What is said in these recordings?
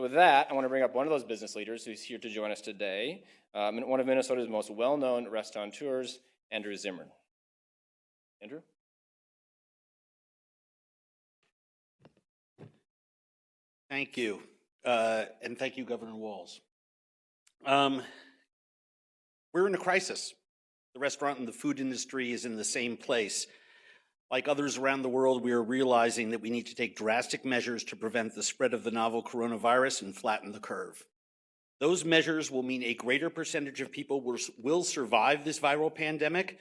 with that, I want to bring up one of those business leaders who's here to join us today, one of Minnesota's most well-known restaurateurs, Andrew ZIMMERN. Andrew? Thank you, and thank you, Governor Walz. We're in a crisis. The restaurant and the food industry is in the same place. Like others around the world, we are realizing that we need to take drastic measures to prevent the spread of the novel coronavirus and flatten the curve. Those measures will mean a greater percentage of people will survive this viral pandemic.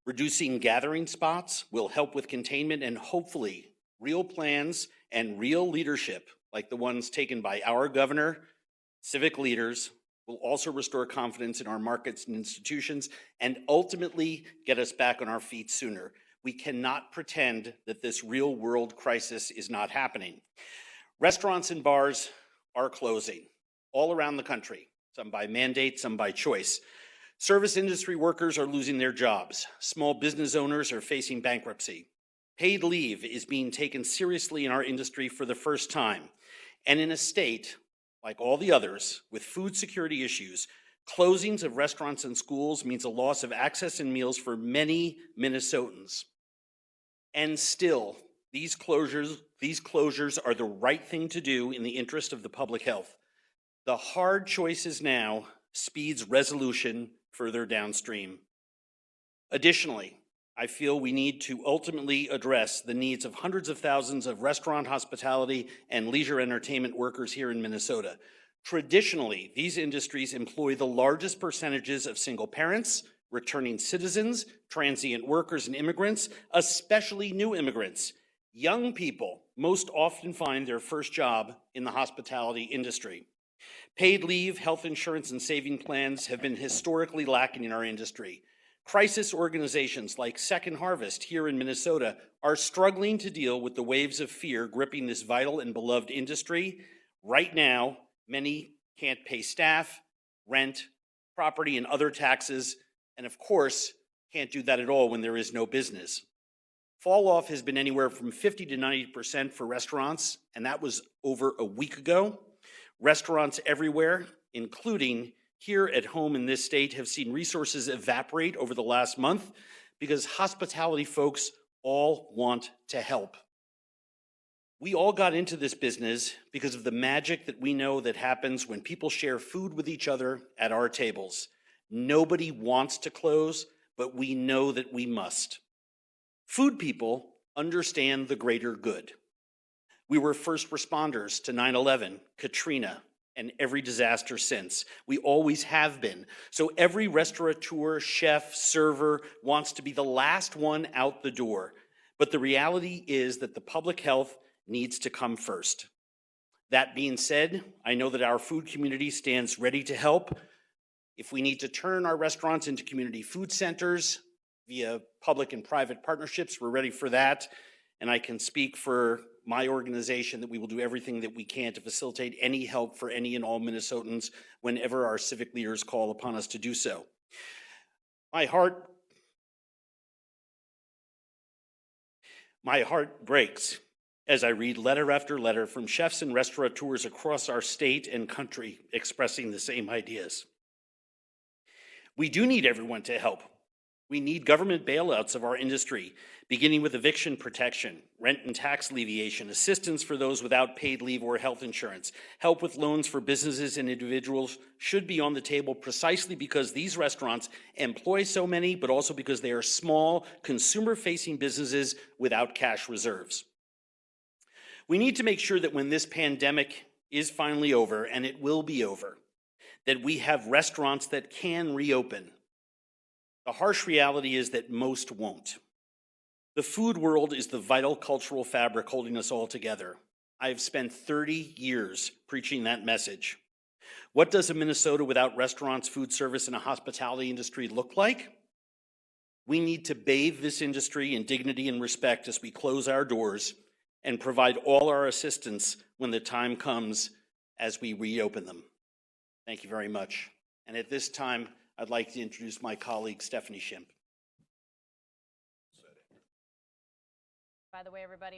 Reducing gathering spots will help with containment, and hopefully real plans and real leadership, like the ones taken by our governor, civic leaders, will also restore confidence in our markets and institutions and ultimately get us back on our feet sooner. We cannot pretend that this real world crisis is not happening. Restaurants and bars are closing all around the country, some by mandate, some by choice. Service industry workers are losing their jobs. Small business owners are facing bankruptcy. Paid leave is being taken seriously in our industry for the first time. And in a state, like all the others, with food security issues, closings of restaurants and schools means a loss of access and meals for many Minnesotans. And still, these closures are the right thing to do in the interest of the public health. The hard choices now speeds resolution further downstream. Additionally, I feel we need to ultimately address the needs of hundreds of thousands of restaurant, hospitality, and leisure entertainment workers here in Minnesota. Traditionally, these industries employ the largest percentages of single parents, returning citizens, transient workers, and immigrants, especially new immigrants. Young people most often find their first job in the hospitality industry. Paid leave, health insurance, and saving plans have been historically lacking in our industry. Crisis organizations like Second Harvest here in Minnesota are struggling to deal with the waves of fear gripping this vital and beloved industry. Right now, many can't pay staff, rent, property, and other taxes, and of course, can't do that at all when there is no business. Fall off has been anywhere from 50 to 90% for restaurants, and that was over a week ago. Restaurants everywhere, including here at home in this state, have seen resources evaporate over the last month because hospitality folks all want to help. We all got into this business because of the magic that we know that happens when people share food with each other at our tables. Nobody wants to close, but we know that we must. Food people understand the greater good. We were first responders to 9/11, Katrina, and every disaster since. We always have been. So every restaurateur, chef, server wants to be the last one out the door. But the reality is that the public health needs to come first. That being said, I know that our food community stands ready to help. If we need to turn our restaurants into community food centers via public and private partnerships, we're ready for that. And I can speak for my organization that we will do everything that we can to facilitate any help for any and all Minnesotans whenever our civic leaders call upon us to do so. My heart breaks as I read letter after letter from chefs and restaurateurs across our state and country expressing the same ideas. We do need everyone to help. We need government bailouts of our industry, beginning with eviction protection, rent and tax alleviation, assistance for those without paid leave or health insurance. Help with loans for businesses and individuals should be on the table precisely because these restaurants employ so many, but also because they are small, consumer-facing businesses without cash reserves. We need to make sure that when this pandemic is finally over, and it will be over, that we have restaurants that can reopen. The harsh reality is that most won't. The food world is the vital cultural fabric holding us all together. I have spent 30 years preaching that message. What does a Minnesota without restaurants, food service, and a hospitality industry look like? We need to bathe this industry in dignity and respect as we close our doors and provide all our assistance when the time comes as we reopen them. Thank you very much. And at this time, I'd like to introduce my colleague, Stephanie Shimp. By the way, everybody,